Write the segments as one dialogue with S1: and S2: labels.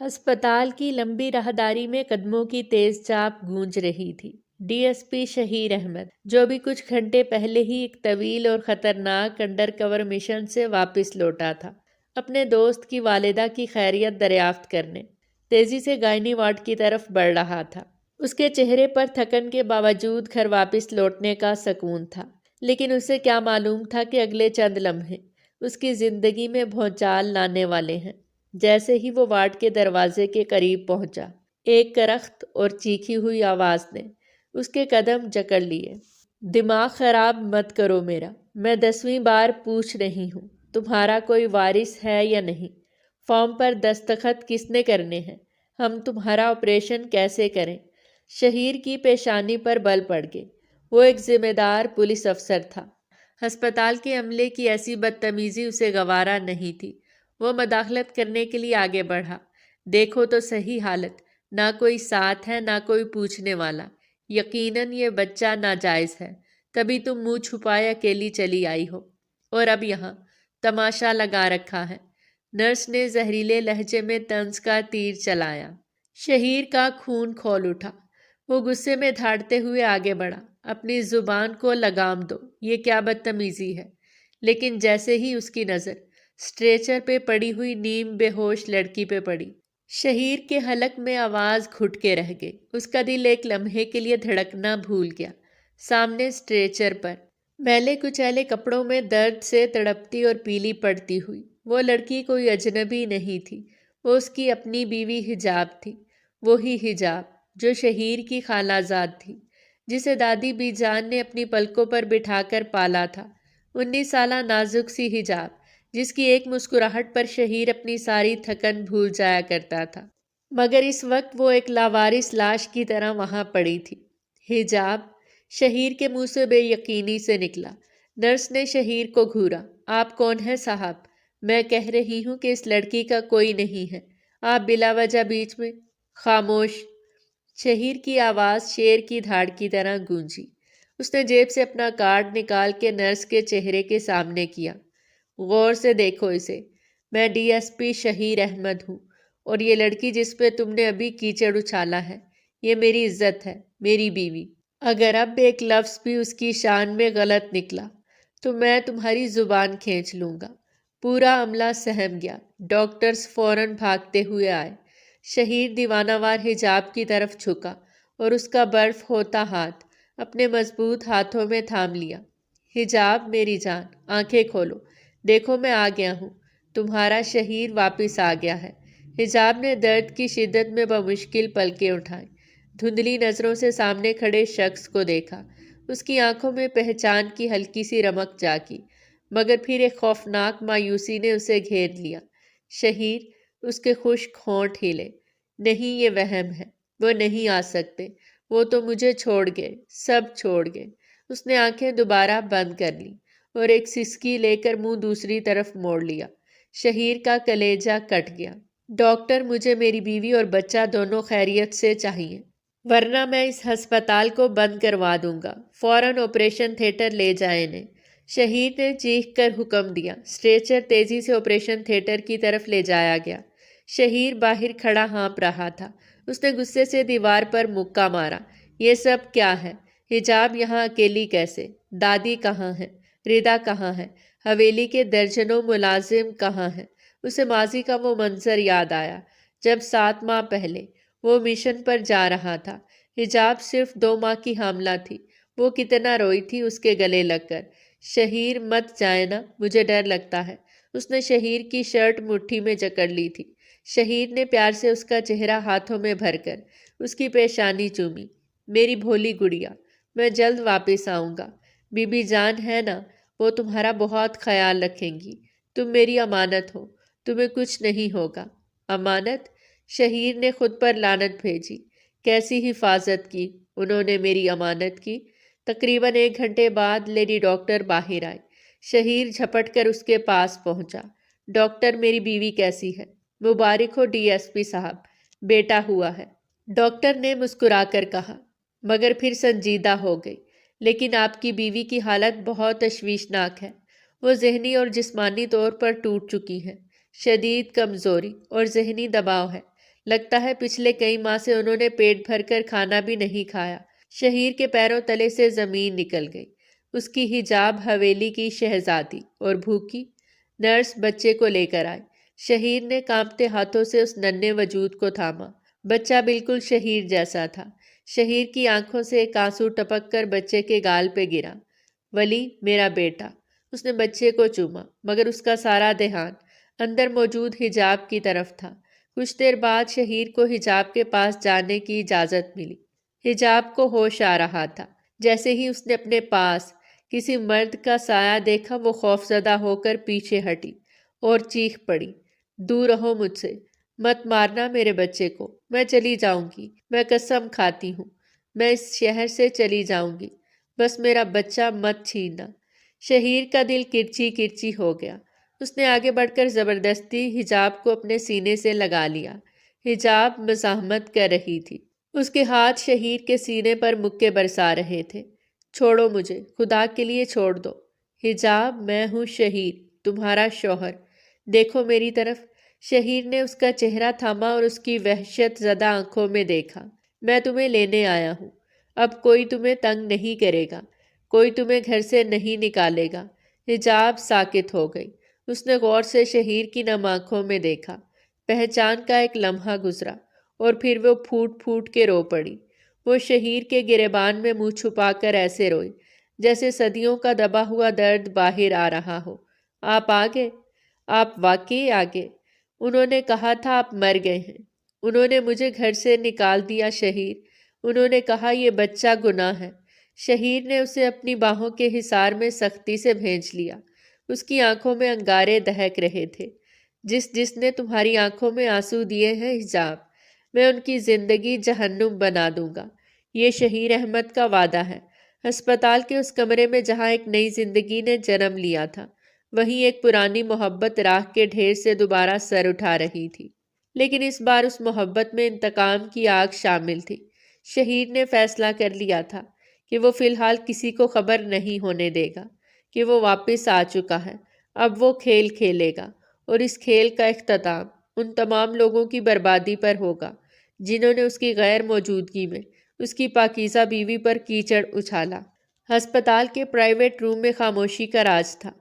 S1: ہسپتال کی لمبی راہداری میں قدموں کی تیز چاپ گونج رہی تھی۔ ڈی ایس پی شہیر احمد، جو ابھی کچھ گھنٹے پہلے ہی ایک طویل اور خطرناک انڈر کور مشن سے واپس لوٹا تھا، اپنے دوست کی والدہ کی خیریت دریافت کرنے تیزی سے گائنی وارڈ کی طرف بڑھ رہا تھا۔ اس کے چہرے پر تھکن کے باوجود گھر واپس لوٹنے کا سکون تھا، لیکن اسے کیا معلوم تھا کہ اگلے چند لمحے اس کی زندگی میں بھونچال لانے والے ہیں۔ جیسے ہی وہ وارڈ کے دروازے کے قریب پہنچا، ایک کرخت اور چیخی ہوئی آواز نے اس کے قدم جکڑ لیے۔ دماغ خراب مت کرو میرا، میں 10ویں بار پوچھ رہی ہوں، تمہارا کوئی وارث ہے یا نہیں؟ فارم پر دستخط کس نے کرنے ہیں؟ ہم تمہارا آپریشن کیسے کریں؟ شہیر کی پیشانی پر بل پڑ گئے۔ وہ ایک ذمہ دار پولیس افسر تھا۔ ہسپتال کے عملے کی ایسی بدتمیزی اسے گوارا نہیں تھی۔ وہ مداخلت کرنے کے لیے آگے بڑھا۔ دیکھو تو صحیح حالت، نہ کوئی ساتھ ہے نہ کوئی پوچھنے والا۔ یقیناً یہ بچہ ناجائز ہے، تبھی تم منہ چھپائے اکیلی چلی آئی ہو، اور اب یہاں تماشا لگا رکھا ہے۔ نرس نے زہریلے لہجے میں طنز کا تیر چلایا۔ شہیر کا خون کھول اٹھا۔ وہ غصے میں دھاڑتے ہوئے آگے بڑھا۔ اپنی زبان کو لگام دو، یہ کیا بدتمیزی ہے؟ لیکن جیسے ہی اس کی نظر اسٹریچر پہ پڑی ہوئی نیم بے ہوش لڑکی پہ پڑی، شہیر کے حلق میں آواز گھٹ کے رہ گئی۔ اس کا دل ایک لمحے کے لیے دھڑکنا بھول گیا۔ سامنے اسٹریچر پر میلے کچیلے کپڑوں میں درد سے تڑپتی اور پیلی پڑتی ہوئی وہ لڑکی کوئی اجنبی نہیں تھی، وہ اس کی اپنی بیوی حجاب تھی۔ وہی حجاب جو شہیر کی خالہ زاد تھی، جسے دادی بی جان نے اپنی پلکوں پر بٹھا کر پالا تھا۔ 19 سالہ نازک سی حجاب، جس کی ایک مسکراہٹ پر شہیر اپنی ساری تھکن بھول جایا کرتا تھا، مگر اس وقت وہ ایک لاوارث لاش کی طرح وہاں پڑی تھی۔ حجاب شہیر کے منہ سے بے یقینی سے نکلا۔ نرس نے شہیر کو گھورا۔ آپ کون ہیں صاحب؟ میں کہہ رہی ہوں کہ اس لڑکی کا کوئی نہیں ہے، آپ بلا وجہ بیچ میں۔ خاموش! شہیر کی آواز شیر کی دھاڑ کی طرح گونجی۔ اس نے جیب سے اپنا کارڈ نکال کے نرس کے چہرے کے سامنے کیا۔ غور سے دیکھو اسے، میں ڈی ایس پی شہیر احمد ہوں، اور یہ لڑکی جس پہ تم نے ابھی کیچڑ اچھالا ہے، یہ میری عزت ہے، میری بیوی۔ اگر اب ایک لفظ بھی اس کی شان میں غلط نکلا تو میں تمہاری زبان کھینچ لوں گا۔ پورا عملہ سہم گیا۔ ڈاکٹرز فوراً بھاگتے ہوئے آئے۔ شہیر دیوانہ وار حجاب کی طرف جھکا اور اس کا برف ہوتا ہاتھ اپنے مضبوط ہاتھوں میں تھام لیا۔ حجاب میری جان، آنکھیں کھولو، دیکھو میں آ گیا ہوں، تمہارا شہیر واپس آ گیا ہے۔ حجاب نے درد کی شدت میں بمشکل پلکیں اٹھائیں۔ دھندلی نظروں سے سامنے کھڑے شخص کو دیکھا۔ اس کی آنکھوں میں پہچان کی ہلکی سی رمق جاگی، مگر پھر ایک خوفناک مایوسی نے اسے گھیر لیا۔ شہیر! اس کے خشک ہونٹ ہلے۔ نہیں، یہ وہم ہے، وہ نہیں آ سکتے، وہ تو مجھے چھوڑ گئے، سب چھوڑ گئے۔ اس نے آنکھیں دوبارہ بند کر لیں اور ایک سسکی لے کر منہ دوسری طرف موڑ لیا۔ شہیر کا کلیجہ کٹ گیا۔ ڈاکٹر، مجھے میری بیوی اور بچہ دونوں خیریت سے چاہیے، ورنہ میں اس ہسپتال کو بند کروا دوں گا۔ فوراً آپریشن تھیٹر لے جائیں انہیں۔ شہیر نے چیخ کر حکم دیا۔ اسٹریچر تیزی سے آپریشن تھیٹر کی طرف لے جایا گیا۔ شہیر باہر کھڑا ہانپ رہا تھا۔ اس نے غصے سے دیوار پر مکہ مارا۔ یہ سب کیا ہے؟ حجاب یہاں اکیلی کیسے؟ دادی کہاں ہے؟ ردا کہاں ہے؟ حویلی کے درجنوں ملازم کہاں ہیں؟ اسے ماضی کا وہ منظر یاد آیا جب 7 ماہ پہلے وہ مشن پر جا رہا تھا۔ حجاب صرف 2 ماہ کی حاملہ تھی۔ وہ کتنا روئی تھی اس کے گلے لگ کر۔ شہیر، مت جائے نا، مجھے ڈر لگتا ہے۔ اس نے شہیر کی شرٹ مٹھی میں جکڑ لی تھی۔ شہیر نے پیار سے اس کا چہرہ ہاتھوں میں بھر کر اس کی پیشانی چومی۔ میری بھولی گڑیا، میں جلد واپس آؤں گا۔ بی بی جان ہے نا، وہ تمہارا بہت خیال رکھیں گی۔ تم میری امانت ہو، تمہیں کچھ نہیں ہوگا۔ امانت؟ شہیر نے خود پر لعنت بھیجی۔ کیسی حفاظت کی انہوں نے میری امانت کی؟ تقریباً 1 گھنٹے بعد لیڈی ڈاکٹر باہر آئی۔ شہیر جھپٹ کر اس کے پاس پہنچا۔ ڈاکٹر، میری بیوی کیسی ہے؟ مبارک ہو ڈی ایس پی صاحب، بیٹا ہوا ہے، ڈاکٹر نے مسکرا کر کہا، مگر پھر سنجیدہ ہو گئی۔ لیکن آپ کی بیوی کی حالت بہت تشویشناک ہے۔ وہ ذہنی اور جسمانی طور پر ٹوٹ چکی ہے، شدید کمزوری اور ذہنی دباؤ ہے۔ لگتا ہے پچھلے کئی ماہ سے انہوں نے پیٹ بھر کر کھانا بھی نہیں کھایا۔ شہیر کے پیروں تلے سے زمین نکل گئی۔ اس کی حجاب حویلی کی شہزادی اور بھوکی نرس بچے کو لے کر آئی۔ شہیر نے کانپتے ہاتھوں سے اس ننھے وجود کو تھاما۔ بچہ بالکل شہیر جیسا تھا۔ شہیر کی آنکھوں سے ایک آنسو ٹپک کر بچے کے گال پہ گرا۔ ولی، میرا بیٹا۔ اس نے بچے کو چوما، مگر اس کا سارا دھیان اندر موجود حجاب کی طرف تھا۔ کچھ دیر بعد شہیر کو حجاب کے پاس جانے کی اجازت ملی۔ حجاب کو ہوش آ رہا تھا۔ جیسے ہی اس نے اپنے پاس کسی مرد کا سایہ دیکھا، وہ خوفزدہ ہو کر پیچھے ہٹی اور چیخ پڑی، دور رہو مجھ سے، مت مارنا میرے بچے کو، میں چلی جاؤں گی، میں قسم کھاتی ہوں، میں اس شہر سے چلی جاؤں گی، بس میرا بچہ مت چھیننا۔ شہیر کا دل کرچی کرچی ہو گیا۔ اس نے آگے بڑھ کر زبردستی حجاب کو اپنے سینے سے لگا لیا۔ حجاب مزاحمت کر رہی تھی۔ اس کے ہاتھ شہیر کے سینے پر مکے برسا رہے تھے۔ چھوڑو مجھے، خدا کے لیے چھوڑ دو۔ حجاب، میں ہوں شہیر، تمہارا شوہر، دیکھو میری طرف۔ شہیر نے اس کا چہرہ تھاما اور اس کی وحشت زدہ آنکھوں میں دیکھا۔ میں تمہیں لینے آیا ہوں، اب کوئی تمہیں تنگ نہیں کرے گا، کوئی تمہیں گھر سے نہیں نکالے گا۔ حجاب ساکت ہو گئی۔ اس نے غور سے شہیر کی نم آنکھوں میں دیکھا۔ پہچان کا ایک لمحہ گزرا اور پھر وہ پھوٹ پھوٹ کے رو پڑی۔ وہ شہیر کے گریبان میں منہ چھپا کر ایسے روئی جیسے صدیوں کا دبا ہوا درد باہر آ رہا ہو۔ آپ آگے، آپ واقعی آگے۔ انہوں نے کہا تھا آپ مر گئے ہیں۔ انہوں نے مجھے گھر سے نکال دیا شہیر۔ انہوں نے کہا یہ بچہ گناہ ہے۔ شہیر نے اسے اپنی باہوں کے حصار میں سختی سے بھینچ لیا۔ اس کی آنکھوں میں انگارے دہک رہے تھے۔ جس نے تمہاری آنکھوں میں آنسو دیے ہیں حجاب، میں ان کی زندگی جہنم بنا دوں گا۔ یہ شہیر احمد کا وعدہ ہے۔ ہسپتال کے اس کمرے میں جہاں ایک نئی زندگی نے جنم لیا تھا، وہیں ایک پرانی محبت راکھ کے ڈھیر سے دوبارہ سر اٹھا رہی تھی۔ لیکن اس بار اس محبت میں انتقام کی آگ شامل تھی۔ شہیر نے فیصلہ کر لیا تھا کہ وہ فی الحال کسی کو خبر نہیں ہونے دے گا کہ وہ واپس آ چکا ہے۔ اب وہ کھیل کھیلے گا اور اس کھیل کا اختتام ان تمام لوگوں کی بربادی پر ہوگا جنہوں نے اس کی غیر موجودگی میں اس کی پاکیزہ بیوی پر کیچڑ اچھالا۔ ہسپتال کے پرائیویٹ روم میں خاموشی کا راج تھا،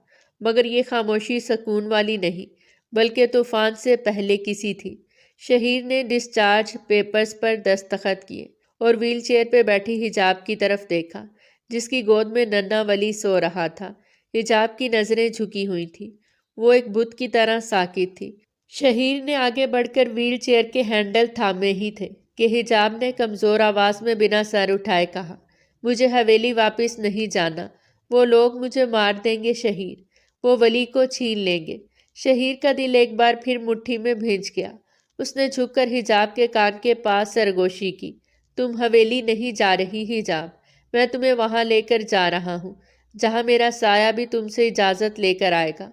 S1: مگر یہ خاموشی سکون والی نہیں بلکہ طوفان سے پہلے کسی تھی۔ شہیر نے ڈسچارج پیپرز پر دستخط کیے اور ویل چیئر پہ بیٹھی حجاب کی طرف دیکھا جس کی گود میں ننھا ولی سو رہا تھا۔ حجاب کی نظریں جھکی ہوئی تھیں۔ وہ ایک بت کی طرح ساکت تھی۔ شہیر نے آگے بڑھ کر ویل چیئر کے ہینڈل تھامے ہی تھے کہ حجاب نے کمزور آواز میں بنا سر اٹھائے کہا، مجھے حویلی واپس نہیں جانا، وہ لوگ مجھے مار دیں گے شہیر، وہ ولی کو چھین لیں گے۔ شہیر کا دل ایک بار پھر مٹھی میں بھینچ گیا۔ اس نے جھک کر حجاب کے کان کے پاس سرگوشی کی، تم حویلی نہیں جا رہی حجاب، میں تمہیں وہاں لے کر جا رہا ہوں جہاں میرا سایہ بھی تم سے اجازت لے کر آئے گا۔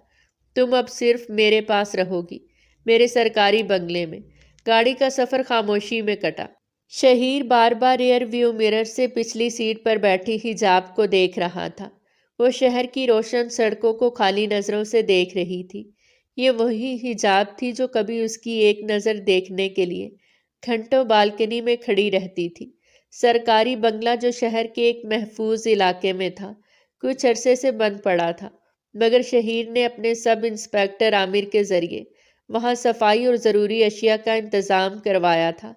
S1: تم اب صرف میرے پاس رہو گی، میرے سرکاری بنگلے میں۔ گاڑی کا سفر خاموشی میں کٹا۔ شہیر بار بار ایئر ویو مرر سے پچھلی سیٹ پر بیٹھی حجاب کو دیکھ رہا تھا۔ وہ شہر کی روشن سڑکوں کو خالی نظروں سے دیکھ رہی تھی۔ یہ وہی حجاب تھی جو کبھی اس کی ایک نظر دیکھنے کے لیے گھنٹوں بالکنی میں کھڑی رہتی تھی۔ سرکاری بنگلہ جو شہر کے ایک محفوظ علاقے میں تھا، کچھ عرصے سے بند پڑا تھا، مگر شہیر نے اپنے سب انسپیکٹر عامر کے ذریعے وہاں صفائی اور ضروری اشیاء کا انتظام کروایا تھا۔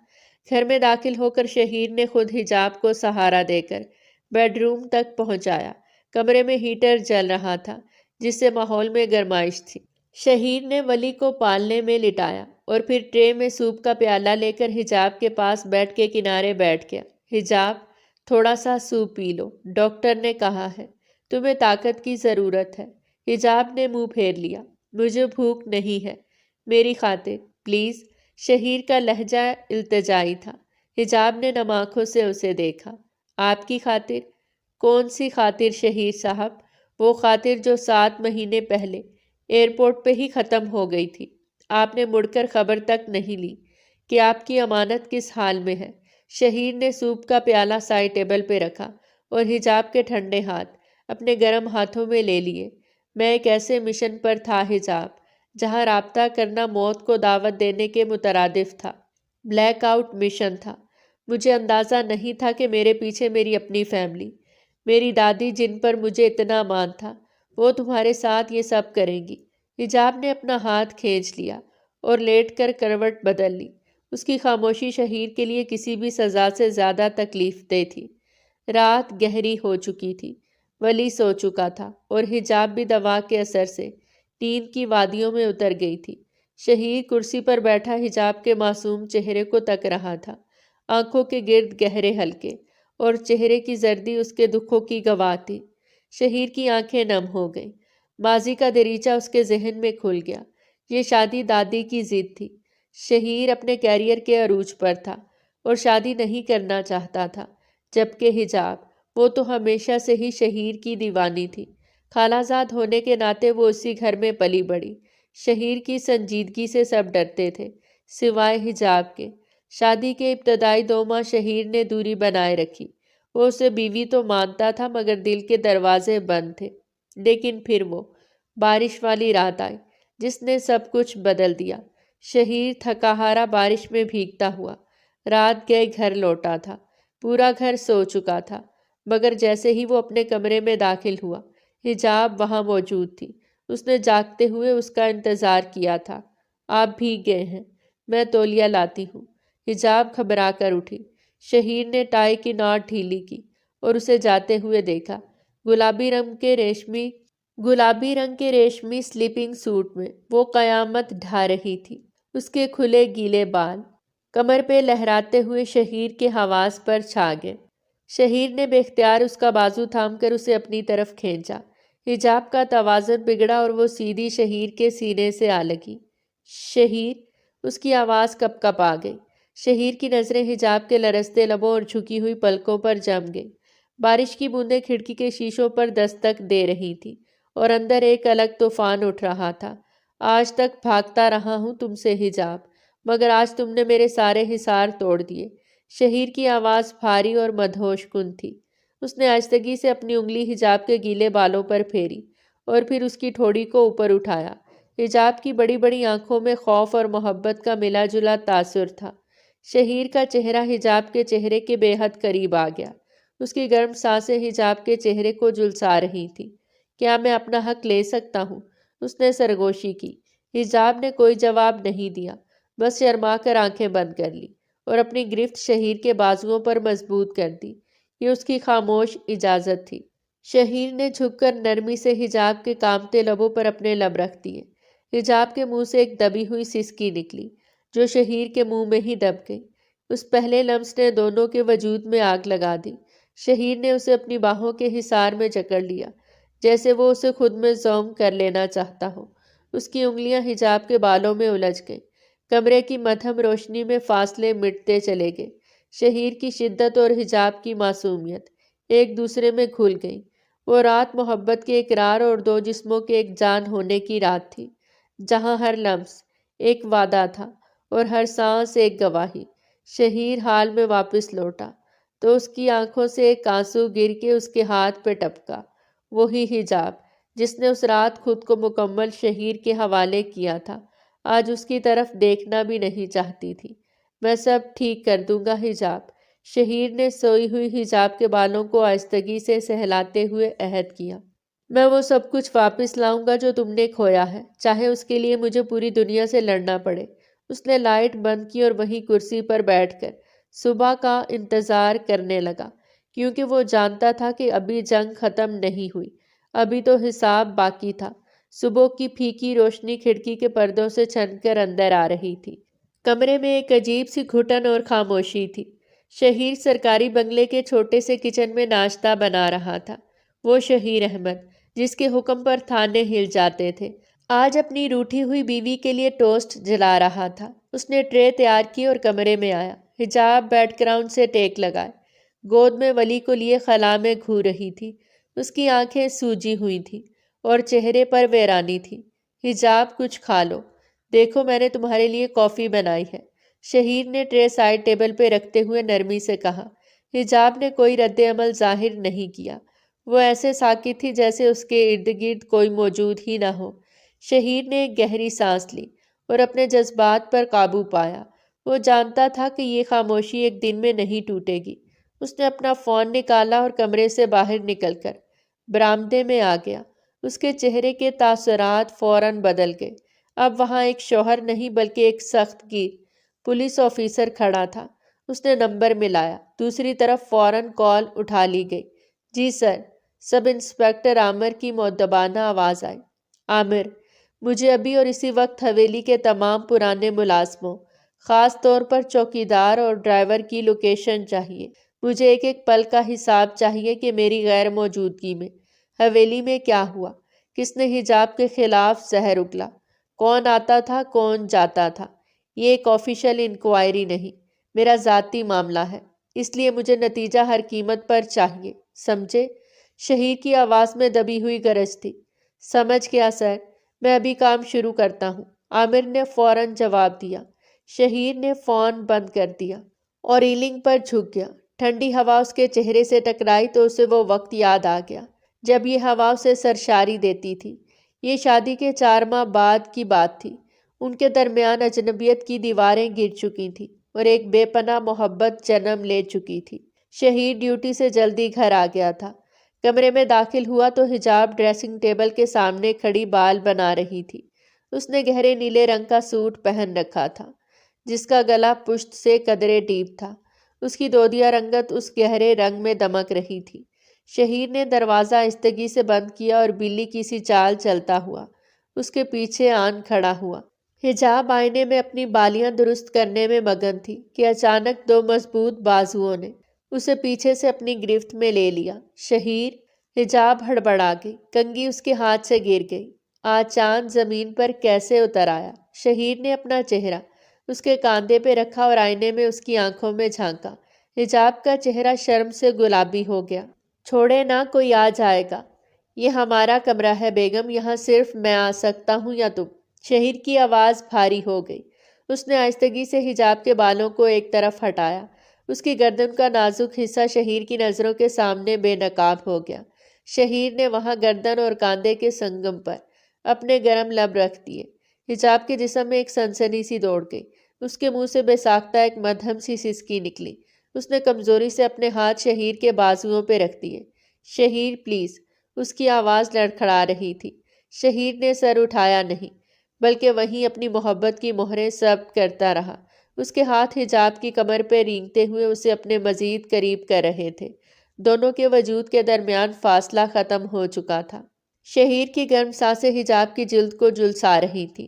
S1: گھر میں داخل ہو کر شہیر نے خود حجاب کو سہارا دے کر بیڈ روم تک پہنچایا۔ کمرے میں ہیٹر جل رہا تھا جس سے ماحول میں گرمائش تھی۔ شہیر نے ولی کو پالنے میں لٹایا اور پھر ٹرے میں سوپ کا پیالہ لے کر حجاب کے پاس بیڈ کے کنارے بیٹھ گیا۔ حجاب، تھوڑا سا سوپ پی لو، ڈاکٹر نے کہا ہے، تمہیں طاقت کی ضرورت ہے۔ حجاب نے منہ پھیر لیا، مجھے بھوک نہیں ہے، میری خاطر پلیز۔ شہیر کا لہجہ التجائی تھا۔ حجاب نے نم آنکھوں سے اسے دیکھا۔ آپ کی خاطر؟ کون سی خاطر شہیر صاحب؟ وہ خاطر جو 7 مہینے پہلے ایئرپورٹ پہ ہی ختم ہو گئی تھی۔ آپ نے مڑ کر خبر تک نہیں لی کہ آپ کی امانت کس حال میں ہے۔ شہیر نے سوپ کا پیالہ سائڈ ٹیبل پہ رکھا اور حجاب کے ٹھنڈے ہاتھ اپنے گرم ہاتھوں میں لے لیے۔ میں ایک ایسے مشن پر تھا حجاب جہاں رابطہ کرنا موت کو دعوت دینے کے مترادف تھا۔ بلیک آؤٹ مشن تھا۔ مجھے اندازہ نہیں تھا کہ میرے پیچھے میری اپنی فیملی، میری دادی جن پر مجھے اتنا مان تھا، وہ تمہارے ساتھ یہ سب کریں گی۔ حجاب نے اپنا ہاتھ کھینچ لیا اور لیٹ کر کروٹ بدل لی۔ اس کی خاموشی شہیر کے لیے کسی بھی سزا سے زیادہ تکلیف دہ تھی۔ رات گہری ہو چکی تھی، ولی سو چکا تھا اور حجاب بھی دوا کے اثر سے نیند کی وادیوں میں اتر گئی تھی۔ شہیر کرسی پر بیٹھا حجاب کے معصوم چہرے کو تک رہا تھا، آنکھوں کے گرد گہرے حلقے، اور چہرے کی زردی اس کے دکھوں کی گواہ تھی۔ شہیر کی آنکھیں نم ہو گئیں، ماضی کا دریچہ اس کے ذہن میں کھل گیا۔ یہ شادی دادی کی ضد تھی۔ شہیر اپنے کیریئر کے عروج پر تھا اور شادی نہیں کرنا چاہتا تھا، جبکہ حجاب، وہ تو ہمیشہ سے ہی شہیر کی دیوانی تھی۔ خالہ زاد ہونے کے ناطے وہ اسی گھر میں پلی بڑھی۔ شہیر کی سنجیدگی سے سب ڈرتے تھے، سوائے حجاب کے۔ شادی کے ابتدائی 2 ماہ شہیر نے دوری بنائے رکھی۔ وہ اسے بیوی تو مانتا تھا مگر دل کے دروازے بند تھے۔ لیکن پھر وہ بارش والی رات آئی جس نے سب کچھ بدل دیا۔ شہیر تھکا ہارا بارش میں بھیگتا ہوا رات گئے گھر لوٹا تھا۔ پورا گھر سو چکا تھا، مگر جیسے ہی وہ اپنے کمرے میں داخل ہوا، حجاب وہاں موجود تھی۔ اس نے جاگتے ہوئے اس کا انتظار کیا تھا۔ آپ بھیگ گئے ہیں، میں تولیہ لاتی ہوں۔ حجاب گھبرا کر اٹھی۔ شہیر نے ٹائی کی ناٹ ڈھیلی کی اور اسے جاتے ہوئے دیکھا۔ گلابی رنگ کے ریشمی سلیپنگ سوٹ میں وہ قیامت ڈھا رہی تھی۔ اس کے کھلے گیلے بال کمر پہ لہراتے ہوئے شہیر کے حواس پر چھا گئے۔ شہیر نے بے اختیار اس کا بازو تھام کر اسے اپنی طرف کھینچا۔ حجاب کا توازن بگڑا اور وہ سیدھی شہیر کے سینے سے آ لگی۔ شہیر، اس کی آواز کپ کپ آ گئی۔ شہیر کی نظریں حجاب کے لرزتے لبوں اور جھکی ہوئی پلکوں پر جم گئی۔ بارش کی بوندیں کھڑکی کے شیشوں پر دستک دے رہی تھیں اور اندر ایک الگ طوفان اٹھ رہا تھا۔ آج تک بھاگتا رہا ہوں تم سے حجاب، مگر آج تم نے میرے سارے حصار توڑ دیے۔ شہیر کی آواز بھاری اور مدہوش کن تھی۔ اس نے آہستگی سے اپنی انگلی حجاب کے گیلے بالوں پر پھیری اور پھر اس کی ٹھوڑی کو اوپر اٹھایا۔ حجاب کی بڑی بڑی آنکھوں میں خوف اور محبت کا ملا جلا تاثر تھا۔ شہیر کا چہرہ حجاب کے چہرے کے بے حد قریب آ گیا۔ اس کی گرم سانسیں حجاب کے چہرے کو جھلسا رہی تھیں۔ کیا میں اپنا حق لے سکتا ہوں؟ اس نے سرگوشی کی۔ حجاب نے کوئی جواب نہیں دیا، بس شرما کر آنکھیں بند کر لی اور اپنی گرفت شہیر کے بازوؤں پر مضبوط کر دی۔ یہ اس کی خاموش اجازت تھی۔ شہیر نے جھک کر نرمی سے حجاب کے کامتے لبوں پر اپنے لب رکھ دیے۔ حجاب کے منہ سے ایک دبی ہوئی سسکی نکلی جو شہیر کے منہ میں ہی دب گئی۔ اس پہلے لمس نے دونوں کے وجود میں آگ لگا دی۔ شہیر نے اسے اپنی باہوں کے حصار میں جکڑ لیا، جیسے وہ اسے خود میں ضم کر لینا چاہتا ہو۔ اس کی انگلیاں حجاب کے بالوں میں الجھ گئیں۔ کمرے کی مدھم روشنی میں فاصلے مٹتے چلے گئے۔ شہیر کی شدت اور حجاب کی معصومیت ایک دوسرے میں گھل گئیں۔ وہ رات محبت کے اقرار اور 2 جسموں کے ایک جان ہونے کی رات تھی، جہاں ہر لمس ایک وعدہ تھا اور ہر سانس ایک گواہی۔ شہیر حال میں واپس لوٹا تو اس کی آنکھوں سے ایک آنسو گر کے اس کے ہاتھ پہ ٹپکا۔ وہی حجاب جس نے اس رات خود کو مکمل شہیر کے حوالے کیا تھا، آج اس کی طرف دیکھنا بھی نہیں چاہتی تھی۔ میں سب ٹھیک کر دوں گا حجاب، شہیر نے سوئی ہوئی حجاب کے بالوں کو آہستگی سے سہلاتے ہوئے عہد کیا۔ میں وہ سب کچھ واپس لاؤں گا جو تم نے کھویا ہے، چاہے اس کے لیے مجھے پوری دنیا سے لڑنا پڑے۔ اس نے لائٹ بند کی اور وہیں کرسی پر بیٹھ کر صبح کا انتظار کرنے لگا، کیونکہ وہ جانتا تھا کہ ابھی جنگ ختم نہیں ہوئی، ابھی تو حساب باقی تھا۔ صبح کی پھیکی روشنی کھڑکی کے پردوں سے چھن کر اندر آ رہی تھی۔ کمرے میں ایک عجیب سی گھٹن اور خاموشی تھی۔ شہیر سرکاری بنگلے کے چھوٹے سے کچن میں ناشتہ بنا رہا تھا۔ وہ شہیر احمد جس کے حکم پر تھانے ہل جاتے تھے، آج اپنی روٹھی ہوئی بیوی کے لیے ٹوسٹ جلا رہا تھا۔ اس نے ٹرے تیار کی اور کمرے میں آیا۔ حجاب بیک گراؤنڈ سے ٹیک لگائے گود میں ولی کو لیے خلا میں گھو رہی تھی۔ اس کی آنکھیں سوجی ہوئی تھیں اور چہرے پر ویرانی تھی۔ حجاب کچھ کھا لو، دیکھو میں نے تمہارے لیے کافی بنائی ہے، شہیر نے ٹرے سائڈ ٹیبل پہ رکھتے ہوئے نرمی سے کہا۔ حجاب نے کوئی رد عمل ظاہر نہیں کیا۔ وہ ایسے ساکت تھی جیسے اس کے ارد گرد کوئی موجود ہی نہ ہو۔ شہیر نے ایک گہری سانس لی اور اپنے جذبات پر قابو پایا۔ وہ جانتا تھا کہ یہ خاموشی ایک دن میں نہیں ٹوٹے گی۔ اس نے اپنا فون نکالا اور کمرے سے باہر نکل کر برآمدے میں آ گیا۔ اس کے چہرے کے تاثرات فوراً بدل گئے۔ اب وہاں ایک شوہر نہیں بلکہ ایک سخت گیر پولیس آفیسر کھڑا تھا۔ اس نے نمبر ملایا۔ دوسری طرف فوراً کال اٹھا لی گئی۔ جی سر، سب انسپکٹر عامر کی مؤدبانہ آواز آئی۔ عامر، مجھے ابھی اور اسی وقت حویلی کے تمام پرانے ملازموں، خاص طور پر چوکیدار اور ڈرائیور کی لوکیشن چاہیے۔ مجھے ایک ایک پل کا حساب چاہیے کہ میری غیر موجودگی میں حویلی میں کیا ہوا، کس نے حجاب کے خلاف زہر اگلا، کون آتا تھا کون جاتا تھا۔ یہ ایک آفیشیل انکوائری نہیں، میرا ذاتی معاملہ ہے، اس لیے مجھے نتیجہ ہر قیمت پر چاہیے، سمجھے؟ شہیر کی آواز میں دبی ہوئی گرج تھی۔ سمجھ گیا سر، میں ابھی کام شروع کرتا ہوں، عامر نے فوراً جواب دیا۔ شہیر نے فون بند کر دیا اور ریلنگ پر جھک گیا۔ ٹھنڈی ہوا اس کے چہرے سے ٹکرائی تو اسے وہ وقت یاد آ گیا جب یہ ہوا اسے سرشاری دیتی تھی۔ یہ شادی کے 4 ماہ بعد کی بات تھی۔ ان کے درمیان اجنبیت کی دیواریں گر چکی تھیں اور ایک بے پناہ محبت جنم لے چکی تھی۔ شہیر ڈیوٹی سے جلدی گھر آ گیا تھا۔ کمرے میں داخل ہوا تو حجاب ڈریسنگ ٹیبل کے سامنے کھڑی بال بنا رہی تھی۔ اس نے گہرے نیلے رنگ کا سوٹ پہن رکھا تھا جس کا گلا پشت سے قدرے ڈیپ تھا۔ اس کی دودیا رنگت اس گہرے رنگ میں دمک رہی تھی۔ شہیر نے دروازہ آہستگی سے بند کیا اور بلی کی سی چال چلتا ہوا اس کے پیچھے آن کھڑا ہوا۔ حجاب آئینے میں اپنی بالیاں درست کرنے میں مگن تھی کہ اچانک 2 مضبوط بازوؤں نے اسے پیچھے سے اپنی گرفت میں لے لیا۔ شہیر! حجاب ہڑبڑا گئی، کنگھی اس کے ہاتھ سے گر گئی۔ آج چاند زمین پر کیسے اتر آیا؟ شہیر نے اپنا چہرہ اس کے کاندھے پہ رکھا اور آئینے میں اس کی آنکھوں میں جھانکا۔ حجاب کا چہرہ شرم سے گلابی ہو گیا۔ چھوڑے نہ، کوئی آ جائے گا۔ یہ ہمارا کمرہ ہے بیگم، یہاں صرف میں آ سکتا ہوں یا تم؟ شہیر کی آواز بھاری ہو گئی۔ اس نے آہستگی سے حجاب کے بالوں کو ایک طرف ہٹایا۔ اس کی گردن کا نازک حصہ شہیر کی نظروں کے سامنے بے نقاب ہو گیا۔ شہیر نے وہاں گردن اور کاندھے کے سنگم پر اپنے گرم لب رکھ دیے۔ حجاب کے جسم میں ایک سنسنی سی دوڑ گئی۔ اس کے منہ سے بے ساختہ ایک مدھم سی سسکی نکلی۔ اس نے کمزوری سے اپنے ہاتھ شہیر کے بازوؤں پہ رکھ دیے۔ شہیر پلیز، اس کی آواز لڑکھڑا رہی تھی۔ شہیر نے سر اٹھایا نہیں بلکہ وہیں اپنی محبت کی مہریں ضبط کرتا رہا۔ اس کے ہاتھ حجاب کی کمر پہ رینگتے ہوئے اسے اپنے مزید قریب کر رہے تھے۔ دونوں کے وجود کے درمیان فاصلہ ختم ہو چکا تھا۔ شہیر کی گرم سانسیں حجاب کی جلد کو جھلسا رہی تھیں۔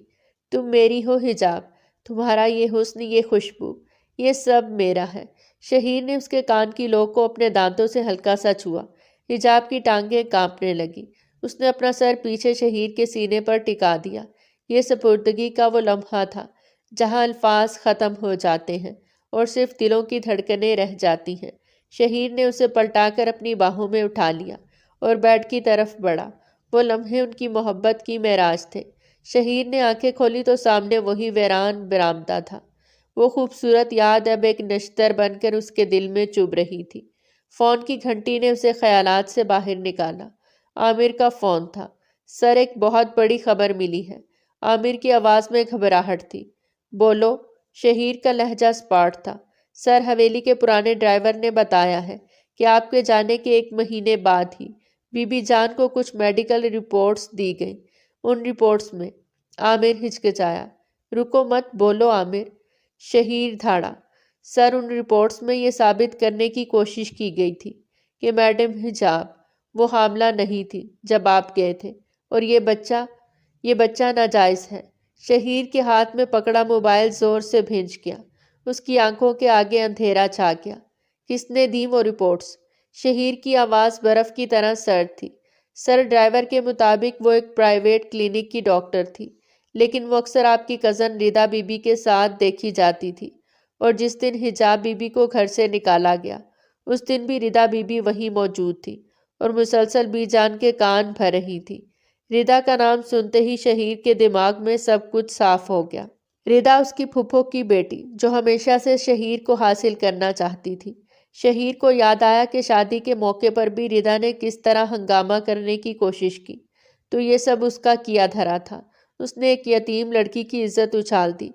S1: تم میری ہو حجاب، تمہارا یہ حسن، یہ خوشبو، یہ سب میرا ہے۔ شہیر نے اس کے کان کی لو کو اپنے دانتوں سے ہلکا سا چھوا۔ حجاب کی ٹانگیں کانپنے لگی۔ اس نے اپنا سر پیچھے شہیر کے سینے پر ٹکا دیا۔ یہ سپردگی کا وہ لمحہ تھا جہاں الفاظ ختم ہو جاتے ہیں اور صرف دلوں کی دھڑکنیں رہ جاتی ہیں۔ شہیر نے اسے پلٹا کر اپنی باہوں میں اٹھا لیا اور بیڈ کی طرف بڑھا۔ وہ لمحے ان کی محبت کی معراج تھے۔ شہیر نے آنکھیں کھولی تو سامنے وہی ویران برآمدہ تھا۔ وہ خوبصورت یاد اب ایک نشتر بن کر اس کے دل میں چبھ رہی تھی۔ فون کی گھنٹی نے اسے خیالات سے باہر نکالا۔ عامر کا فون تھا۔ سر، ایک بہت بڑی خبر ملی ہے۔ عامر کی آواز میں گھبراہٹ تھی۔ بولو۔ شہیر کا لہجہ سپاٹ تھا۔ سر، حویلی کے پرانے ڈرائیور نے بتایا ہے کہ آپ کے جانے کے 1 مہینے بعد ہی بی بی جان کو کچھ میڈیکل رپورٹس دی گئیں۔ ان رپورٹس میں عامر ہچکچایا۔ رکو مت، بولو عامر۔ شہیر دھاڑا۔ سر، ان رپورٹس میں یہ ثابت کرنے کی کوشش کی گئی تھی کہ میڈم حجاب وہ حاملہ نہیں تھی جب آپ گئے تھے، اور یہ بچہ ناجائز ہے۔ شہیر کے ہاتھ میں پکڑا موبائل زور سے بھینچ گیا۔ اس کی آنکھوں کے آگے اندھیرا چھا گیا۔ کس نے دی وہ رپورٹس؟ شہیر کی آواز برف کی طرح سرد تھی۔ سر، ڈرائیور کے مطابق وہ ایک پرائیویٹ کلینک کی ڈاکٹر تھی، لیکن وہ اکثر آپ کی کزن ردا بی بی کے ساتھ دیکھی جاتی تھی، اور جس دن حجاب بی بی کو گھر سے نکالا گیا اس دن بھی ردا بی بی وہیں موجود تھی اور مسلسل بی جان کے کان بھر رہی تھی۔ ردا کا نام سنتے ہی شہیر کے دماغ میں سب کچھ صاف ہو گیا۔ ردا اس کی پھپھو کی بیٹی جو ہمیشہ سے شہیر کو حاصل کرنا چاہتی تھی۔ شہیر کو یاد آیا کہ شادی کے موقع پر بھی ردا نے کس طرح ہنگامہ کرنے کی کوشش کی، تو یہ سب اس کا کیا دھرا تھا۔ اس نے ایک یتیم لڑکی کی عزت اچھال دی۔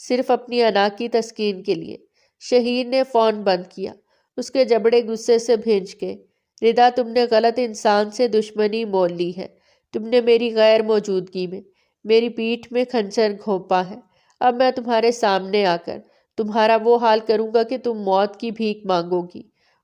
S1: صرف اپنی انا کی تسکین کے لیے۔ شہیر نے فون بند کیا۔ اس کے جبڑے غصے سے بھیج گئے۔ ردا، تم نے غلط انسان سے دشمنی مول لی ہے۔ تم نے میری غیر موجودگی میں میری پیٹھ میں خنجر گھونپا ہے۔ اب میں تمہارے سامنے آ کر تمہارا وہ حال کروں گا کہ تم موت کی بھیک مانگو گی۔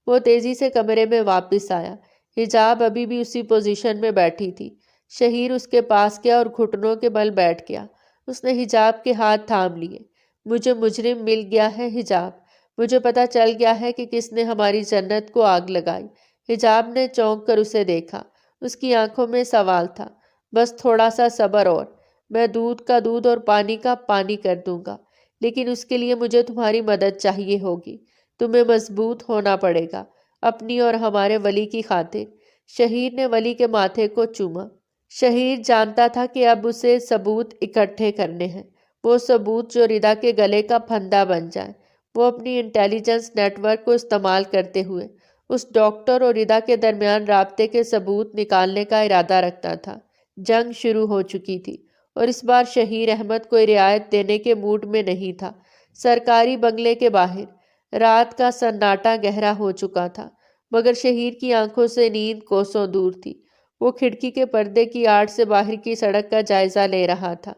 S1: وہ تیزی سے کمرے میں واپس آیا۔ حجاب ابھی بھی اسی پوزیشن میں بیٹھی تھی۔ شہیر اس کے پاس گیا اور گھٹنوں کے بل بیٹھ گیا۔ اس نے حجاب کے ہاتھ تھام لیے۔ مجھے مجرم مل گیا ہے حجاب۔ مجھے پتہ چل گیا ہے کہ کس نے ہماری جنت کو آگ لگائی۔ حجاب نے چونک کر اسے دیکھا۔ اس کی آنکھوں میں سوال تھا۔ بس تھوڑا سا صبر اور میں دودھ کا دودھ اور پانی کا پانی کر دوں گا، لیکن اس کے لیے مجھے تمہاری مدد چاہیے ہوگی۔ تمہیں مضبوط ہونا پڑے گا، اپنی اور ہمارے ولی کی خاطر۔ شہیر نے ولی کے ماتھے کو چوما۔ شہیر جانتا تھا کہ اب اسے ثبوت اکٹھے کرنے ہیں، وہ ثبوت جو ردا کے گلے کا پھندا بن جائے۔ وہ اپنی انٹیلیجنس نیٹ ورک کو استعمال کرتے ہوئے اس ڈاکٹر اور ردا کے درمیان رابطے کے ثبوت نکالنے کا ارادہ رکھتا تھا۔ جنگ شروع ہو چکی تھی اور اس بار شہیر احمد کوئی رعایت دینے کے موڈ میں نہیں تھا۔ سرکاری بنگلے کے باہر رات کا سناٹا گہرا ہو چکا تھا، مگر شہیر کی آنکھوں سے نیند کوسوں دور تھی۔ وہ کھڑکی کے پردے کی آڑ سے باہر کی سڑک کا جائزہ لے رہا تھا۔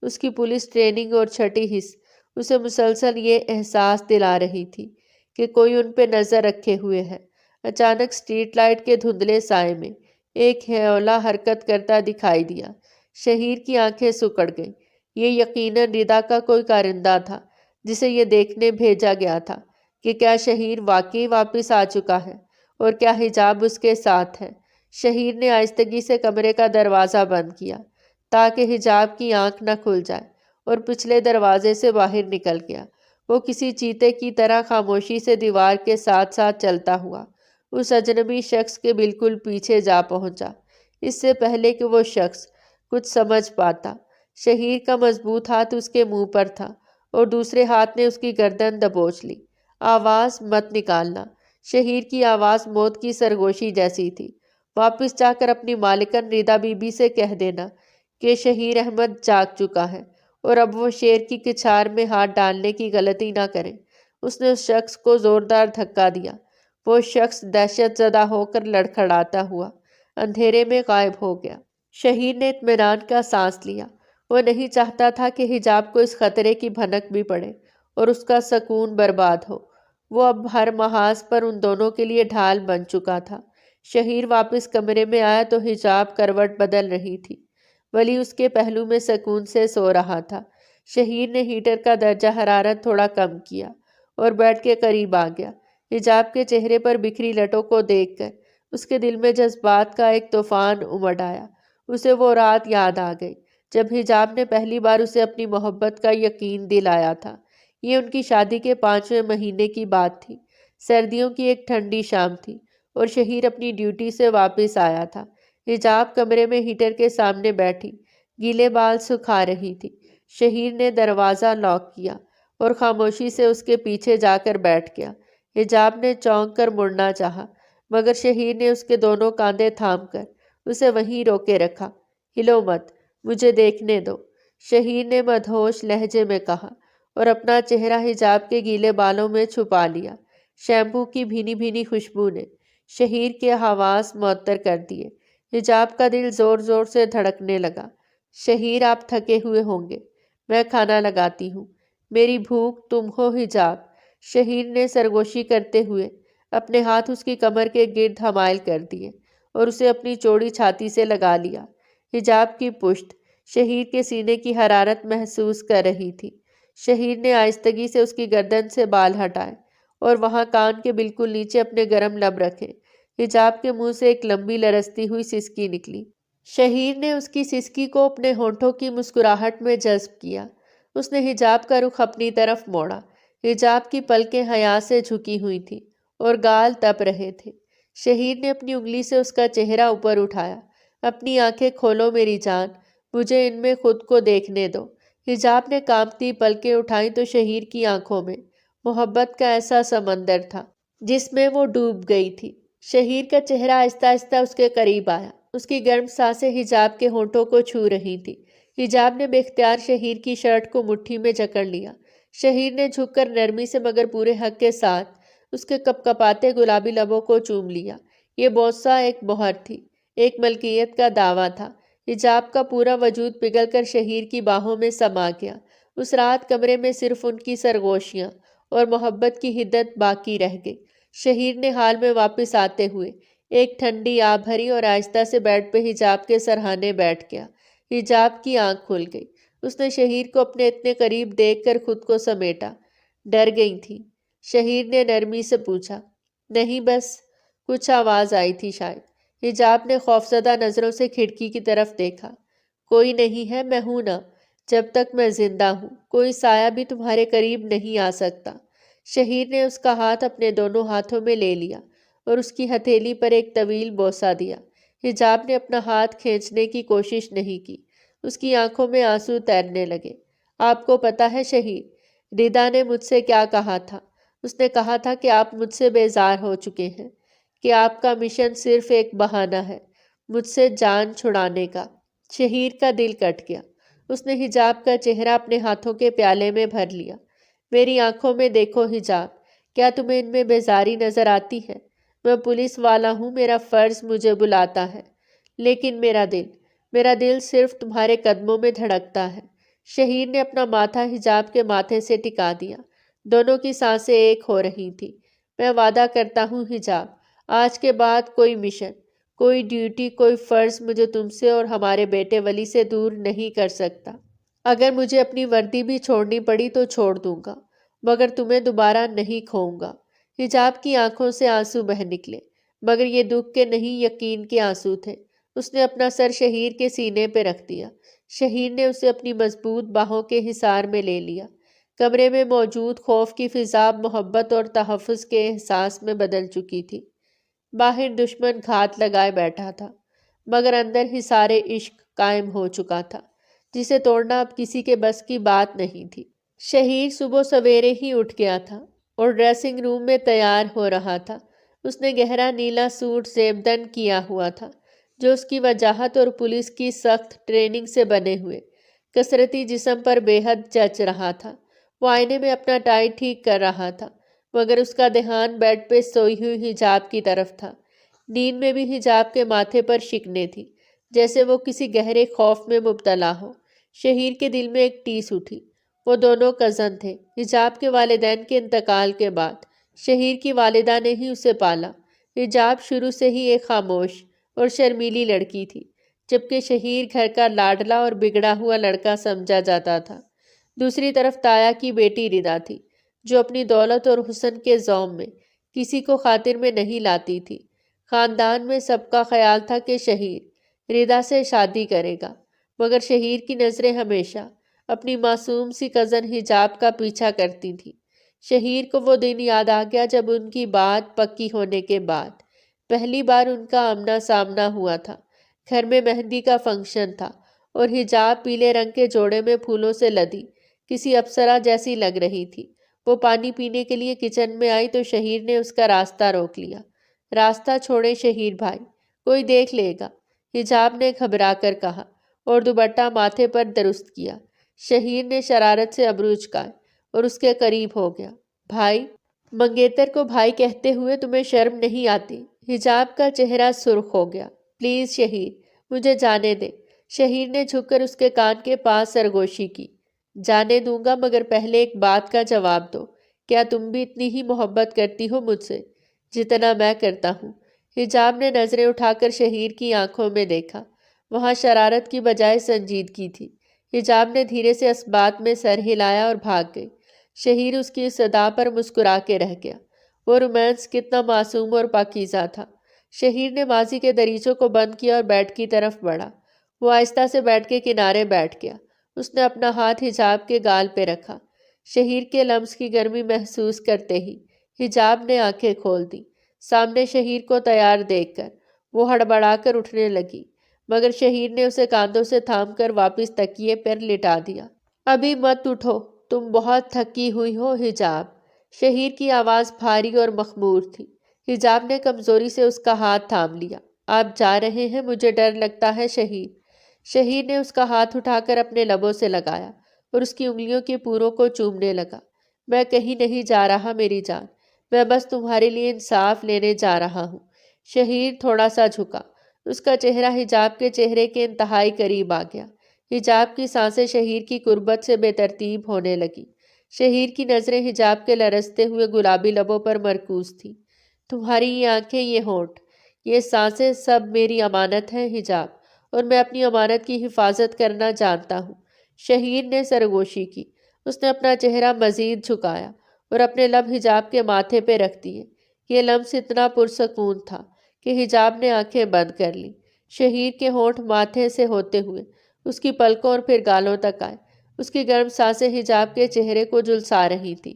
S1: اس کی پولیس ٹریننگ اور چھٹی حص اسے مسلسل یہ احساس دلا رہی تھی کہ کوئی ان پہ نظر رکھے ہوئے ہے۔ اچانک سٹریٹ لائٹ کے دھندلے سائے میں ایک ہیولا حرکت کرتا دکھائی دیا۔ شہیر کی آنکھیں سکڑ گئیں۔ یہ یقیناً ردا کا کوئی کارندہ تھا جسے یہ دیکھنے بھیجا گیا تھا کہ کیا شہیر واقعی واپس آ چکا ہے اور کیا حجاب اس کے ساتھ ہے۔ شہیر نے آہستگی سے کمرے کا دروازہ بند کیا تاکہ حجاب کی آنکھ نہ کھل جائے، اور پچھلے دروازے سے باہر نکل گیا۔ وہ کسی چیتے کی طرح خاموشی سے دیوار کے ساتھ ساتھ چلتا ہوا اس اجنبی شخص کے بالکل پیچھے جا پہنچا، اس سے پہلے کہ وہ شخص کچھ سمجھ پاتا۔ شہیر کا مضبوط ہاتھ اس کے منہ پر تھا اور دوسرے ہاتھ نے اس کی گردن دبوچ لی۔ آواز مت نکالنا۔ شہیر کی آواز موت کی سرگوشی جیسی تھی۔ واپس جا کر اپنی مالکن ردا بی بی سے کہہ دینا کہ شہیر احمد جاگ چکا ہے اور اب وہ شیر کی کچھار میں ہاتھ ڈالنے کی غلطی نہ کریں۔ اس نے اس شخص کو زوردار دھکا دیا۔ وہ شخص دہشت زدہ ہو کر لڑکھڑاتا ہوا اندھیرے میں غائب ہو گیا۔ شہیر نے اطمینان کا سانس لیا۔ وہ نہیں چاہتا تھا کہ حجاب کو اس خطرے کی بھنک بھی پڑے اور اس کا سکون برباد ہو۔ وہ اب ہر محاذ پر ان دونوں کے لیے ڈھال بن چکا تھا۔ شہیر واپس کمرے میں آیا تو حجاب کروٹ بدل رہی تھی۔ ولی اس کے پہلو میں سکون سے سو رہا تھا۔ شہیر نے ہیٹر کا درجہ حرارت تھوڑا کم کیا اور بیڈ کے قریب آ گیا۔ حجاب کے چہرے پر بکھری لٹوں کو دیکھ کر اس کے دل میں جذبات کا ایک طوفان امڑ آیا۔ اسے وہ رات یاد آ گئی جب حجاب نے پہلی بار اسے اپنی محبت کا یقین دلایا تھا۔ یہ ان کی شادی کے 5ویں مہینے کی بات تھی۔ سردیوں کی ایک ٹھنڈی شام تھی اور شہیر اپنی ڈیوٹی سے واپس آیا تھا۔ حجاب کمرے میں ہیٹر کے سامنے بیٹھی گیلے بال سکھا رہی تھی۔ شہیر نے دروازہ لاک کیا اور خاموشی سے اس کے پیچھے جا کر بیٹھ گیا۔ حجاب نے چونک کر مڑنا چاہا، مگر شہیر نے اس کے دونوں کاندھے تھام کر اسے وہیں روکے رکھا۔ ہلو مت، مجھے دیکھنے دو، شہیر نے مدہوش لہجے میں کہا اور اپنا چہرہ حجاب کے گیلے بالوں میں چھپا لیا۔ شیمپو کی بھینی بھینی خوشبو نے شہیر کے حواس معطر کر دیے۔ حجاب کا دل زور زور سے دھڑکنے لگا۔ شہیر، آپ تھکے ہوئے ہوں گے، میں کھانا لگاتی ہوں، میری بھوک تم ہو حجاب۔ شہیر نے سرگوشی کرتے ہوئے اپنے ہاتھ اس کی کمر کے گرد حمائل کر دیے اور اسے اپنی چوڑی چھاتی سے لگا لیا۔ حجاب کی پشت شہیر کے سینے کی حرارت محسوس کر رہی تھی۔ شہیر نے آہستگی سے اس کی گردن سے بال ہٹائے اور وہاں کان کے بالکل نیچے اپنے گرم لب رکھے۔ حجاب کے منہ سے ایک لمبی لرزتی ہوئی سسکی نکلی۔ شہیر نے اس کی سسکی کو اپنے ہونٹوں کی مسکراہٹ میں جذب کیا۔ اس نے حجاب کا رخ اپنی طرف موڑا۔ حجاب کی پلکیں حیا سے جھکی ہوئی تھیں اور گال تپ رہے تھے۔ شہیر نے اپنی انگلی سے اس کا چہرہ اوپر اٹھایا۔ اپنی آنکھیں کھولو میری جان، مجھے ان میں خود کو دیکھنے دو۔ حجاب نے کانپتی پلکیں اٹھائیں تو شہیر کی آنکھوں میں محبت کا ایسا سمندر تھا جس میں وہ ڈوب گئی تھی۔ شہیر کا چہرہ آہستہ آہستہ اس کے قریب آیا۔ اس کی گرم سانسیں حجاب کے ہونٹوں کو چھو رہی تھی۔ حجاب نے بے اختیار شہیر کی شرٹ کو مٹھی میں جکڑ لیا۔ شہیر نے جھک کر نرمی سے مگر پورے حق کے ساتھ اس کے کپ کپاتے گلابی لبوں کو چوم لیا۔ یہ بوسہ ایک مہر تھی، ایک ملکیت کا دعویٰ تھا۔ حجاب کا پورا وجود پگھل کر شہیر کی باہوں میں سما گیا۔ اس رات کمرے میں صرف ان کی سرگوشیاں اور محبت کی حدت باقی رہ گئی۔ شہیر نے حال میں واپس آتے ہوئے ایک ٹھنڈی آہ بھری اور آہستہ سے بیڈ پہ حجاب کے سرہانے بیٹھ گیا۔ حجاب کی آنکھ کھل گئی۔ اس نے شہیر کو اپنے اتنے قریب دیکھ کر خود کو سمیٹا۔ ڈر گئی تھی؟ شہیر نے نرمی سے پوچھا۔ نہیں، بس کچھ آواز آئی تھی شاید۔ حجاب نے خوفزدہ نظروں سے کھڑکی کی طرف دیکھا۔ کوئی نہیں ہے، میں ہوں نا، جب تک میں زندہ ہوں کوئی سایہ بھی تمہارے قریب نہیں آ سکتا۔ شہیر نے اس کا ہاتھ اپنے دونوں ہاتھوں میں لے لیا اور اس کی ہتھیلی پر ایک طویل بوسہ دیا۔ حجاب نے اپنا ہاتھ کھینچنے کی کوشش نہیں کی۔ اس کی آنکھوں میں آنسو تیرنے لگے۔ آپ کو پتہ ہے شہیر، ردا نے مجھ سے کیا کہا تھا؟ اس نے کہا تھا کہ آپ مجھ سے بیزار ہو چکے ہیں، کہ آپ کا مشن صرف ایک بہانہ ہے مجھ سے جان چھڑانے کا۔ شہیر کا دل کٹ گیا۔ اس نے حجاب کا چہرہ اپنے ہاتھوں کے پیالے میں بھر لیا۔ میری آنکھوں میں دیکھو حجاب، کیا تمہیں ان میں بیزاری نظر آتی ہے؟ میں پولیس والا ہوں، میرا فرض مجھے بلاتا ہے، لیکن میرا دل صرف تمہارے قدموں میں دھڑکتا ہے۔ شہیر نے اپنا ماتھا حجاب کے ماتھے سے ٹکا دیا۔ دونوں کی سانسیں ایک ہو رہی تھی۔ میں وعدہ کرتا ہوں حجاب، آج کے بعد کوئی مشن، کوئی ڈیوٹی، کوئی فرض مجھے تم سے اور ہمارے بیٹے ولی سے دور نہیں کر سکتا۔ اگر مجھے اپنی وردی بھی چھوڑنی پڑی تو چھوڑ دوں گا، مگر تمہیں دوبارہ نہیں کھوؤں گا۔ حجاب کی آنکھوں سے آنسو بہہ نکلے، مگر یہ دکھ کے نہیں، یقین کے آنسو تھے۔ اس نے اپنا سر شہیر کے سینے پہ رکھ دیا۔ شہیر نے اسے اپنی مضبوط باہوں کے حصار میں لے لیا۔ کمرے میں موجود خوف کی فضا محبت اور تحفظ کے احساس میں بدل چکی تھی۔ باہر دشمن گھات لگائے بیٹھا تھا، مگر اندر حصار عشق قائم ہو چکا تھا، جسے توڑنا اب کسی کے بس کی بات نہیں تھی۔ شہیر صبح سویرے ہی اٹھ گیا تھا اور ڈریسنگ روم میں تیار ہو رہا تھا۔ اس نے گہرا نیلا سوٹ زیبدن کیا ہوا تھا، جو اس کی وجاہت اور پولیس کی سخت ٹریننگ سے بنے ہوئے کثرتی جسم پر بے حد جچ رہا تھا۔ وہ آئینے میں اپنا ٹائی ٹھیک کر رہا تھا، مگر اس کا دھیان بیڈ پہ سوئی ہوئی حجاب کی طرف تھا۔ نیند میں بھی حجاب کے ماتھے پر شکنیں تھی، جیسے وہ کسی گہرے خوف میں مبتلا ہو۔ شہیر کے دل میں ایک ٹیس اٹھی۔ وہ دونوں کزن تھے۔ حجاب کے والدین کے انتقال کے بعد شہیر کی والدہ نے ہی اسے پالا۔ حجاب شروع سے ہی ایک خاموش اور شرمیلی لڑکی تھی، جبکہ شہیر گھر کا لاڈلا اور بگڑا ہوا لڑکا سمجھا جاتا تھا۔ دوسری طرف تایا کی بیٹی ردا تھی، جو اپنی دولت اور حسن کے زوم میں کسی کو خاطر میں نہیں لاتی تھی۔ خاندان میں سب کا خیال تھا کہ شہیر ردا سے شادی کرے گا، مگر شہیر کی نظریں ہمیشہ اپنی معصوم سی کزن حجاب کا پیچھا کرتی تھیں۔ شہیر کو وہ دن یاد آ گیا جب ان کی بات پکی ہونے کے بعد پہلی بار ان کا آمنا سامنا ہوا تھا۔ گھر میں مہندی کا فنکشن تھا اور حجاب پیلے رنگ کے جوڑے میں پھولوں سے لدی کسی اپسرا جیسی لگ رہی تھی۔ وہ پانی پینے کے لیے کچن میں آئی تو شہیر نے اس کا راستہ روک لیا۔ راستہ چھوڑے شہیر بھائی، کوئی دیکھ لے گا، حجاب نے گھبرا کر کہا اور دوپٹہ ماتھے پر درست کیا۔ شہیر نے شرارت سے ابرو اچکائے اور اس کے قریب ہو گیا۔ بھائی، منگیتر کو بھائی کہتے ہوئے تمہیں شرم نہیں آتی؟ حجاب کا چہرہ سرخ ہو گیا۔ پلیز شہیر، مجھے جانے دے۔ شہیر نے جھک کر اس کے کان کے پاس سرگوشی کی۔ جانے دوں گا، مگر پہلے ایک بات کا جواب دو۔ کیا تم بھی اتنی ہی محبت کرتی ہو مجھ سے جتنا میں کرتا ہوں؟ حجاب نے نظریں اٹھا کر شہیر کی آنکھوں میں دیکھا۔ وہاں شرارت کی بجائے سنجیدگی تھی۔ حجاب نے دھیرے سے اس بات میں سر ہلایا اور بھاگ گئی۔ شہیر اس کی صدا پر مسکرا کے رہ گیا۔ وہ رومانس کتنا معصوم اور پاکیزہ تھا۔ شہیر نے ماضی کے دریچوں کو بند کیا اور بیڈ کی طرف بڑھا۔ وہ آہستہ سے بیڈ کے کنارے بیٹھ گیا۔ اس نے اپنا ہاتھ حجاب کے گال پہ رکھا۔ شہیر کے لمس کی گرمی محسوس کرتے ہی حجاب نے آنکھیں کھول دی۔ سامنے شہیر کو تیار دیکھ کر وہ ہڑبڑا کر اٹھنے لگی، مگر شہیر نے اسے کاندھوں سے تھام کر واپس تکیے پر لٹا دیا۔ ابھی مت اٹھو، تم بہت تھکی ہوئی ہو حجاب۔ شہیر کی آواز بھاری اور مخمور تھی۔ حجاب نے کمزوری سے اس کا ہاتھ تھام لیا۔ آپ جا رہے ہیں؟ مجھے ڈر لگتا ہے شہیر۔ شہیر نے اس کا ہاتھ اٹھا کر اپنے لبوں سے لگایا۔ اور اس کی انگلیوں کے پوروں کو چومنے لگا۔ میں کہیں نہیں جا رہا میری جان، میں بس تمہارے لیے انصاف لینے جا رہا ہوں۔ شہیر تھوڑا سا جھکا، اس کا چہرہ حجاب کے چہرے کے انتہائی قریب آ گیا۔ حجاب کی سانسیں شہیر کی قربت سے بے ترتیب ہونے لگی۔ شہیر کی نظریں حجاب کے لرزتے ہوئے گلابی لبوں پر مرکوز تھیں۔ تمہاری یہ آنکھیں، یہ ہونٹ، یہ سانسیں سب میری امانت ہیں حجاب، اور میں اپنی امانت کی حفاظت کرنا جانتا ہوں۔ شہیر نے سرگوشی کی۔ اس نے اپنا چہرہ مزید جھکایا اور اپنے لب حجاب کے ماتھے پہ رکھ دیے۔ یہ لمس اتنا پرسکون تھا کہ حجاب نے آنکھیں بند کر لی۔ شہیر کے ہونٹ ماتھے سے ہوتے ہوئے اس کی پلکوں اور پھر گالوں تک آئے۔ اس کی گرم سانسیں حجاب کے چہرے کو جھلسا رہی تھیں۔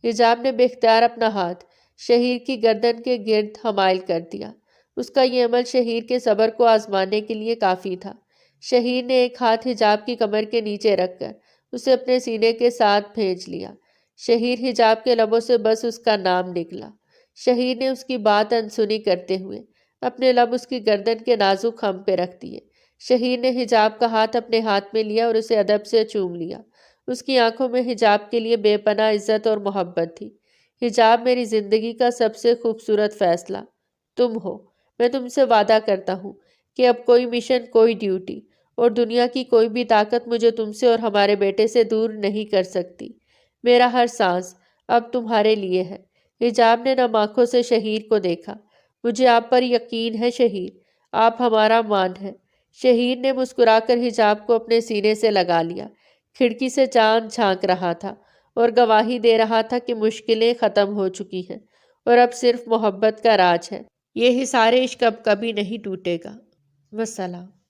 S1: حجاب نے بے اختیار اپنا ہاتھ شہیر کی گردن کے گرد حمائل کر دیا۔ اس کا یہ عمل شہیر کے صبر کو آزمانے کے لیے کافی تھا۔ شہیر نے ایک ہاتھ حجاب کی کمر کے نیچے رکھ کر اسے اپنے سینے کے ساتھ بھیج لیا۔ شہیر حجاب کے لبوں سے بس اس کا نام نکلا۔ شہیر نے اس کی بات انسنی کرتے ہوئے اپنے لب اس کی گردن کے نازک خم پہ رکھ دیے۔ شہیر نے حجاب کا ہاتھ اپنے ہاتھ میں لیا اور اسے ادب سے چوم لیا۔ اس کی آنکھوں میں حجاب کے لیے بے پناہ عزت اور محبت تھی۔ حجاب، میری زندگی کا سب سے خوبصورت فیصلہ تم ہو۔ میں تم سے وعدہ کرتا ہوں کہ اب کوئی مشن، کوئی ڈیوٹی اور دنیا کی کوئی بھی طاقت مجھے تم سے اور ہمارے بیٹے سے دور نہیں کر سکتی۔ میرا ہر سانس اب تمہارے لیے ہے۔ حجاب نے نم آنکھوں سے شہیر کو دیکھا۔ مجھے آپ پر یقین ہے شہیر، آپ ہمارا مان ہے۔ شہیر نے مسکرا کر حجاب کو اپنے سینے سے لگا لیا۔ کھڑکی سے چاند جھانک رہا تھا اور گواہی دے رہا تھا کہ مشکلیں ختم ہو چکی ہیں اور اب صرف محبت کا راج ہے۔ یہ حصار عشق اب کبھی نہیں ٹوٹے گا۔ والسلام۔